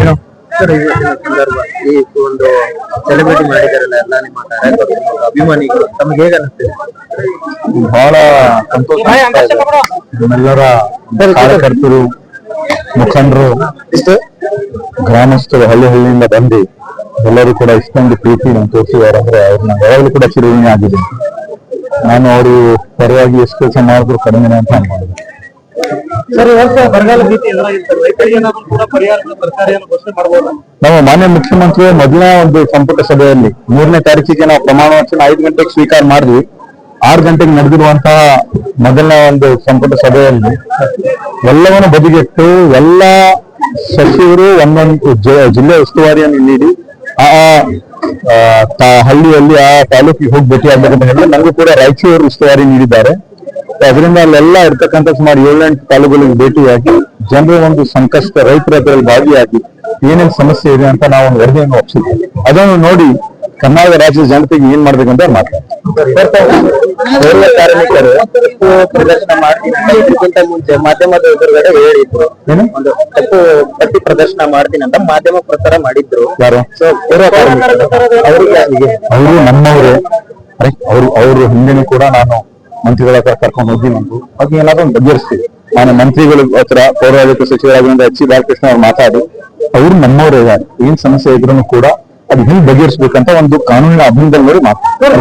ಏನು ಸರ್ ಇವತ್ತಿನ ಸಂದರ್ಭ ಈ ಒಂದು ಸೆಲೆಬ್ರಿಟಿ ಮಾಡಿದಾರಲ್ಲ ಎಲ್ಲ ನಿಮ್ಮ ಅಭಿಮಾನಿಗಳು ತಮ್ಗೆ ಹೇಗೆ ಅನಿಸ್ತಿದೆ? ಬಹಳ ಸಂತೋಷ ಆಗ್ತಾ ಇದೆ. ನಮ್ಮೆಲ್ಲರ ಕಾರ್ಯಕರ್ತರು, ಮುಖಂಡರು, ಗ್ರಾಮಸ್ಥರು ಹಳ್ಳಿಯಿಂದ ಬಂದು ಎಲ್ಲರೂ ಕೂಡ ಇಷ್ಟೊಂದು ಪ್ರೀತಿ ನಾನು ತೋರಿಸಿದ್ದಾರೆ ಅಂದ್ರೆ ಅವ್ರನ್ನ ಯಾವಾಗಲೂ ಕೂಡ ಚಿರಋಣಿ ಆಗಿದೆ. ನಾನು ಅವರು ಪರವಾಗಿ ಎಷ್ಟು ಕೆಲಸ ಮಾಡಿದ್ರು ಕಡಿಮೆ ಅಂತ ಅನ್ಕೊಂಡಿದ್ದೆ. ಸರ್ ಈ ವರ್ಷ ಬರಗಾಲ ಭೀತಿ ಎದುರಾಗಿತ್ತು, ರೈತರಿಗೆ ಏನಾದರೂ ಕೂಡ ಪರಿಹಾರ ಸರ್ಕಾರ ಘೋಷಣೆ ಮಾಡಬಹುದು? ನಮ್ಮ ಮಾನ್ಯ ಮುಖ್ಯಮಂತ್ರಿ ಮೊದಲನೇ ಒಂದು ಸಂಪುಟ ಸಭೆಯಲ್ಲಿ 3ನೇ ತಾರೀಕಿಗೆ ನಾವು ಪ್ರಮಾಣ ವಚನ 5 ಗಂಟೆಗೆ ಸ್ವೀಕಾರ ಮಾಡಿದ್ವಿ. 6 ಗಂಟೆಗೆ ನಡೆದಿರುವಂತಹ ಮೊದಲನೇ ಒಂದು ಸಂಪುಟ ಸಭೆಯಲ್ಲಿ ಎಲ್ಲವನ್ನು ಬದಿಗೆಟ್ಟು ಎಲ್ಲ ಸಚಿವರು ಒಂದೊಂದು ಜಿಲ್ಲೆ ಉಸ್ತುವಾರಿಯನ್ನು ನೀಡಿ ಆ ಹಳ್ಳಿಯಲ್ಲಿ ಆ ತಾಲೂಕಿಗೆ ಹೋಗಿ ಭೇಟಿ ಆಗ್ಬೇಕಂತ ಹೇಳಿ ನನಗೂ ಕೂಡ ರಾಯಚೂರು ಉಸ್ತುವಾರಿ ನೀಡಿದ್ದಾರೆ. ಅದರಿಂದ ಅಲ್ಲೆಲ್ಲ ಇರ್ತಕ್ಕಂಥ ಸುಮಾರು 7-8 ತಾಲೂಕುಗಳಿಗೆ ಭೇಟಿಯಾಗಿ ಜನರ ಒಂದು ಸಂಕಷ್ಟ, ರೈತರ ಅದರಲ್ಲಿ ಭಾಗಿಯಾಗಿ ಏನೇನು ಸಮಸ್ಯೆ ಇದೆ ಅಂತ ನಾವು ಒಂದು ವರದಿಯನ್ನು ಒಪ್ಪಿಸಿದ್ವಿ. ಅದನ್ನು ನೋಡಿ ಕರ್ನಾಟಕ ರಾಜ್ಯದ ಜನತೆಗೆ ಏನ್ ಮಾಡ್ಬೇಕಂತ ಮಾತಾಡ್ತಾರೆ. ಕಾರ್ಮಿಕರು ಪ್ರದರ್ಶನ ಮಾಡ್ತೀನಿ ಇದಕ್ಕಿಂತ ಮುಂಚೆ ಮಾಧ್ಯಮದ ಎದುರುಗಡೆ ಹೇಳಿದ್ರು, ಒಂದು ತಪ್ಪು ಪಟ್ಟಿ ಪ್ರದರ್ಶನ ಮಾಡ್ತೀನಿ ಅಂತ ಮಾಧ್ಯಮ ಪ್ರಚಾರ ಮಾಡಿದ್ರು. ಯಾರು? ಸೊ ಅವರು ನಮ್ಮವರೇ. ಅವರು ಹಿಂದೆನೂ ಕೂಡ ನಾನು ಮಂತ್ರಿಗಳ ಹತ್ರ ಕರ್ಕೊಂಡು ಹೋಗಿ ನಾವು ಅದು ಏನಾದ್ರು ಬಗೆಹರಿಸ್ತೀವಿ. ನಾನು ಮಂತ್ರಿಗಳ ಹತ್ರ ಪೌರಾಡಳಿತ ಸಚಿವರಾಗಿರುವಂತ ಎಚ್ ಸಿ ಬಾಲಕೃಷ್ಣ ಅವ್ರು ಮಾತಾಡಿ ಅವ್ರು ನಮ್ಮವರೇ ಇದ್ದಾರೆ, ಏನ್ ಸಮಸ್ಯೆ ಇದ್ರೂ ಕೂಡ ಅದು ಹೆಂಗ್ ಬಗೆಹರಿಸ್ಬೇಕಂತ ಒಂದು ಕಾನೂನಿನ ಅಭಿನಂದನೆ ಮಾತಾಡ್ತಾರೆ.